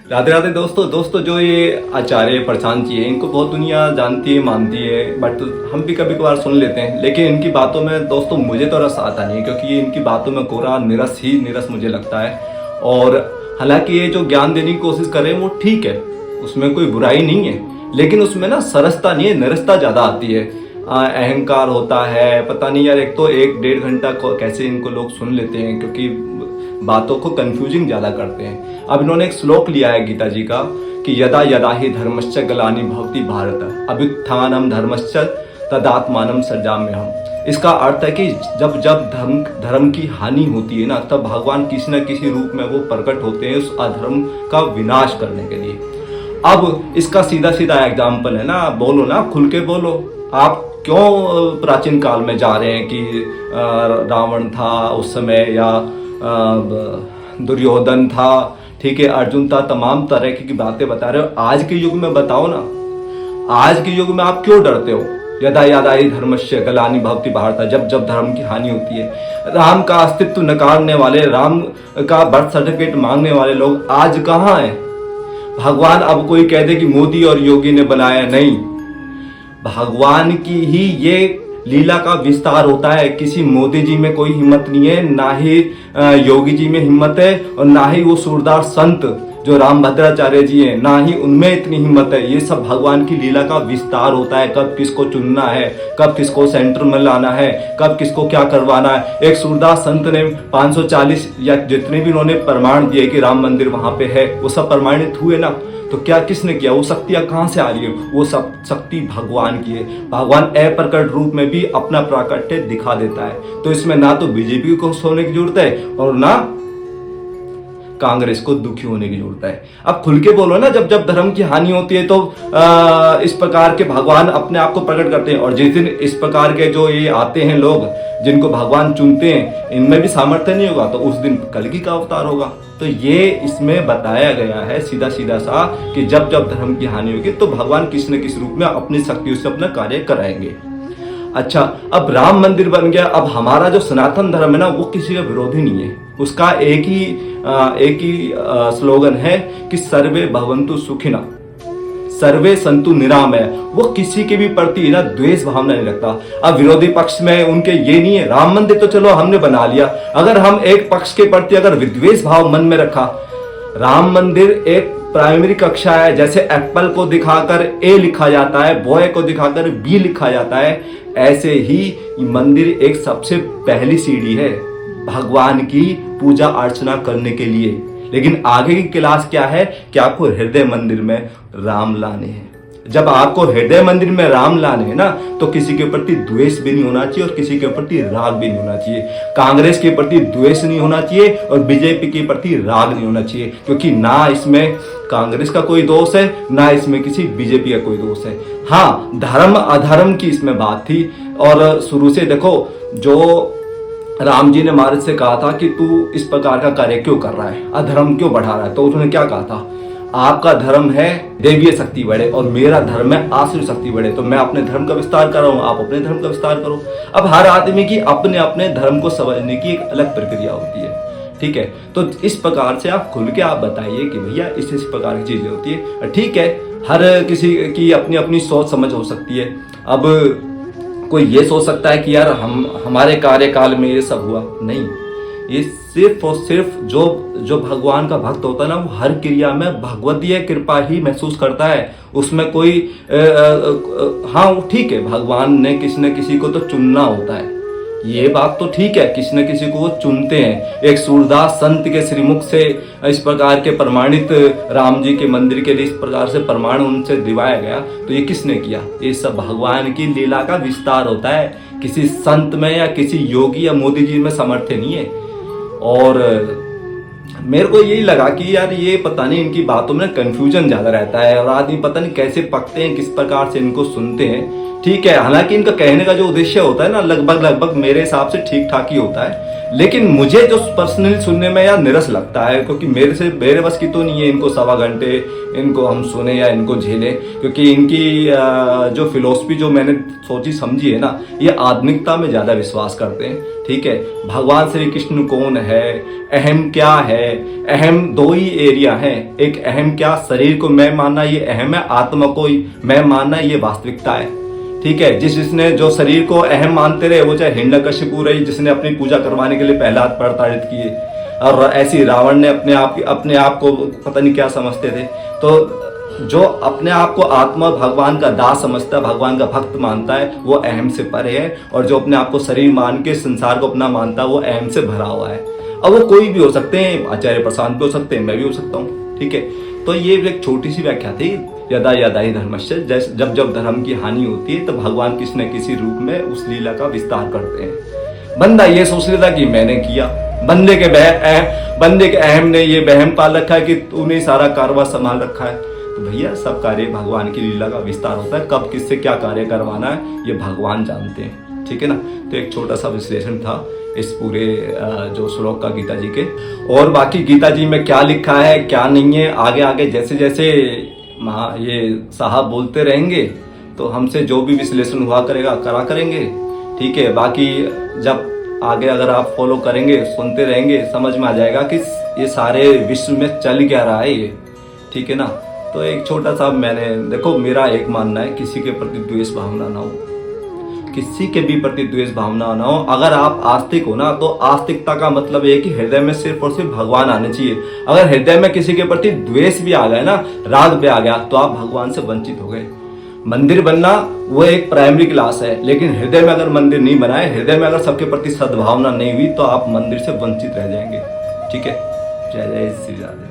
राधे राधे दोस्तों जो ये आचार्य प्रशांत जी है, इनको बहुत दुनिया जानती है, मानती है, बट हम भी कभी कभार सुन लेते हैं। लेकिन इनकी बातों में दोस्तों मुझे तो रस आता नहीं है, क्योंकि ये इनकी बातों में कोरा निरस ही निरस मुझे लगता है। और हालांकि ये जो ज्ञान देने की कोशिश कर रहे हैं वो ठीक है, उसमें कोई बुराई नहीं है, लेकिन उसमें ना सरसता नहीं है, निरसता ज़्यादा आती है। अहंकार होता है, पता नहीं यार। एक तो 1-1.5 घंटा कैसे इनको लोग सुन लेते हैं, क्योंकि बातों को कंफ्यूजिंग ज़्यादा करते हैं। अब इन्होंने एक श्लोक लिया है गीता जी का कि यदा यदा ही धर्मश्च ग्लानि भवति भारत अभ्युत्थानम धर्मश्च तदात्मानम सृजाम्यहम्। इसका अर्थ है कि जब जब धर्म की हानि होती है ना, तब भगवान किसी न किसी रूप में वो प्रकट होते हैं उस अधर्म का विनाश करने के लिए। अब इसका सीधा सीधा एग्जाम्पल है ना, बोलो ना, खुल के बोलो। आप क्यों प्राचीन काल में जा रहे हैं कि रावण था उस समय, या दुर्योधन था, ठीक है, अर्जुन था, तमाम तरह की बातें बता रहे हो। आज के युग में बताओ ना, आज के युग में आप क्यों डरते हो? यदा यदा ही धर्मस्य ग्लानि भवति भारत, जब जब धर्म की हानि होती है। राम का अस्तित्व नकारने वाले, राम का बर्थ सर्टिफिकेट मांगने वाले लोग आज कहाँ हैं? भगवान अब कोई कह दे कि मोदी और योगी ने बनाया, नहीं, भगवान की ही ये लीला का विस्तार होता है। किसी मोदी जी में कोई हिम्मत नहीं है, ना ही योगी जी में हिम्मत है, और ना ही वो सूरदास संत जो रामभद्राचार्य जी हैं, ना ही उनमें इतनी हिम्मत है। ये सब भगवान की लीला का विस्तार होता है। कब किसको चुनना है, कब किसको सेंटर में लाना है, कब किसको क्या करवाना है। एक सूरदास संत ने 540 या जितने भी उन्होंने प्रमाण दिए कि राम मंदिर वहां पे है, वो सब प्रमाणित हुए ना। तो क्या किसने किया? वो शक्तियां कहां से आ रही है? वो सब शक्ति भगवान की है। भगवान अप्रकट रूप में भी अपना प्राकट्य दिखा देता है। तो इसमें ना तो बीजेपी को सोने की जरूरत है, और ना कांग्रेस को दुखी होने की जरूरत है। अब खुल के बोलो ना, जब जब धर्म की हानि होती है तो इस प्रकार के भगवान अपने आप को प्रकट करते हैं। और जिस दिन इस प्रकार के जो ये आते हैं लोग, जिनको भगवान चुनते हैं, इनमें भी सामर्थ्य नहीं होगा, तो उस दिन कलगी का अवतार होगा। तो ये इसमें बताया गया है सीधा सीधा सा कि जब जब धर्म की हानि होगी तो भगवान किसी न किसी रूप में अपनी शक्ति से अपना कार्य कराएंगे। अच्छा, अब राम मंदिर बन गया। अब हमारा जो सनातन धर्म है ना, वो किसी का विरोधी नहीं है। उसका एक ही स्लोगन है कि सर्वे भवन्तु सुखिनः, सर्वे संतु निरामय। वो किसी के भी प्रति ना द्वेष भावना नहीं रखता। अब विरोधी पक्ष में उनके ये नहीं है, राम मंदिर तो चलो हमने बना लिया, अगर हम एक पक्ष के प्रति अगर विद्वेष भाव मन में रखा, राम मंदिर एक प्राइमरी कक्षा है। जैसे एप्पल को दिखाकर ए लिखा जाता है, बॉय को दिखाकर बी लिखा जाता है, ऐसे ही मंदिर एक सबसे पहली सीढ़ी है भगवान की पूजा अर्चना करने के लिए। लेकिन आगे की क्लास क्या है कि आपको हृदय मंदिर में राम लाने हैं। जब आपको हृदय मंदिर में राम लाने हैं ना, तो किसी के प्रति द्वेष भी नहीं होना चाहिए और किसी के प्रति राग भी नहीं होना चाहिए। कांग्रेस के प्रति द्वेष नहीं होना चाहिए और बीजेपी के प्रति राग नहीं होना चाहिए, क्योंकि ना इसमें कांग्रेस का कोई दोष है, ना इसमें किसी बीजेपी का कोई दोष है। हाँ, धर्म अधर्म की इसमें बात थी। और शुरू से देखो, जो राम जी ने महाराज से कहा था कि तू इस प्रकार का कार्य क्यों कर रहा है, अधर्म क्यों बढ़ा रहा है, तो उन्होंने क्या कहा था? आपका धर्म है देवीय शक्ति बढ़े और मेरा धर्म है आसुरी शक्ति बढ़े। तो मैं अपने धर्म का विस्तार कर रहा हूं, आप अपने धर्म का विस्तार करो। अब हर आदमी की अपने अपने धर्म को समझने की एक अलग प्रक्रिया होती है, ठीक है। तो इस प्रकार से आप खुल के आप बताइए कि भैया इस प्रकार की चीजें होती है, ठीक है। हर किसी की अपनी अपनी सोच समझ हो सकती है। अब कोई ये सोच सकता है कि यार हमारे कार्यकाल में ये सब हुआ, नहीं। ये सिर्फ और सिर्फ जो भगवान का भक्त होता है ना, वो हर क्रिया में भगवतीय कृपा ही महसूस करता है। उसमें कोई हाँ ठीक है, भगवान ने किसी न किसी को तो चुनना होता है, ये बात तो ठीक है, किसी न किसी को वो चुनते हैं। एक सूरदास संत के श्रीमुख से इस प्रकार के प्रमाणित राम जी के मंदिर के लिए इस प्रकार से प्रमाण उनसे दिवाया गया, तो ये किसने किया? ये सब भगवान की लीला का विस्तार होता है। किसी संत में या किसी योगी या मोदी जी में सामर्थ्य नहीं है। और मेरे को यही लगा कि यार ये पता नहीं, इनकी बातों में कंफ्यूजन ज्यादा रहता है और आदमी पता नहीं कैसे पकते हैं, किस प्रकार से इनको सुनते हैं। ठीक है, हालांकि इनका कहने का जो उद्देश्य होता है ना, लगभग मेरे हिसाब से ठीक ठाक ही होता है, लेकिन मुझे जो पर्सनली सुनने में यार निरस लगता है, क्योंकि मेरे बस की तो नहीं है इनको 1.25 घंटे इनको हम सुने या इनको झेले, क्योंकि इनकी जो फिलोसफी जो मैंने सोची समझी है ना, ये आधुनिकता में ज़्यादा विश्वास करते हैं। ठीक है, भगवान श्री कृष्ण कौन है, अहम क्या है, अहम 2 ही एरिया है। एक अहम क्या, शरीर को मैं मानना ये अहम है, आत्मा को मैं मानना ये वास्तविकता है। ठीक है, जिसने जो शरीर को अहम मानते रहे, वो चाहे हिरण्यकशिपु रही जिसने अपनी पूजा करवाने के लिए पहले हाथ प्रताड़ित किए, और ऐसी रावण ने अपने आप को पता नहीं क्या समझते थे। तो जो अपने आप को आत्मा भगवान का दास समझता है, भगवान का भक्त मानता है, वो अहम से परे है, और जो अपने आप को शरीर मान के संसार को अपना मानता है, वो अहम से भरा हुआ है। अब वो कोई भी हो सकते हैं, आचार्य प्रशांत भी हो सकते हैं, मैं भी हो सकता हूँ। ठीक है, तो ये एक छोटी सी व्याख्या थी। यदा यदा ही धर्मस्य, जब जब धर्म की हानि होती है तो भगवान किसी न किसी रूप में उस लीला का विस्तार करते हैं। बंदा ये सोच लेता कि मैंने किया, बंदे के अहम ने ये वहम पाल रखा है कि तूने सारा कारवा संभाल रखा है। तो भैया सब कार्य भगवान की लीला का विस्तार होता है, कब किससे क्या कार्य करवाना है ये भगवान जानते हैं। ठीक है ना, तो एक छोटा सा विश्लेषण था इस पूरे जो श्लोक का गीता जी के। और बाकी गीता जी में क्या लिखा है क्या नहीं है, आगे आगे जैसे जैसे ये साहब बोलते रहेंगे तो हमसे जो भी विश्लेषण हुआ करा करेंगे। ठीक है, बाकी जब आगे अगर आप फॉलो करेंगे, सुनते रहेंगे, समझ में आ जाएगा कि ये सारे विश्व में चल क्या रहा है ये। ठीक है ना, तो एक छोटा सा देखो मेरा एक मानना है, किसी के प्रति द्वेष भावना ना हो, किसी के भी प्रति द्वेष भावना ना हो। अगर आप आस्तिक हो ना, तो आस्तिकता का मतलब ये है कि हृदय में सिर्फ और सिर्फ भगवान आने चाहिए। अगर हृदय में किसी के प्रति द्वेष भी आ गया ना, राग भी आ गया, तो आप भगवान से वंचित हो गए। मंदिर बनना वो एक प्राइमरी क्लास है, लेकिन हृदय में अगर मंदिर नहीं बनाए, हृदय में अगर सबके प्रति सद्भावना नहीं हुई, तो आप मंदिर से वंचित रह जाएंगे। ठीक है, जय जय श्री राधे।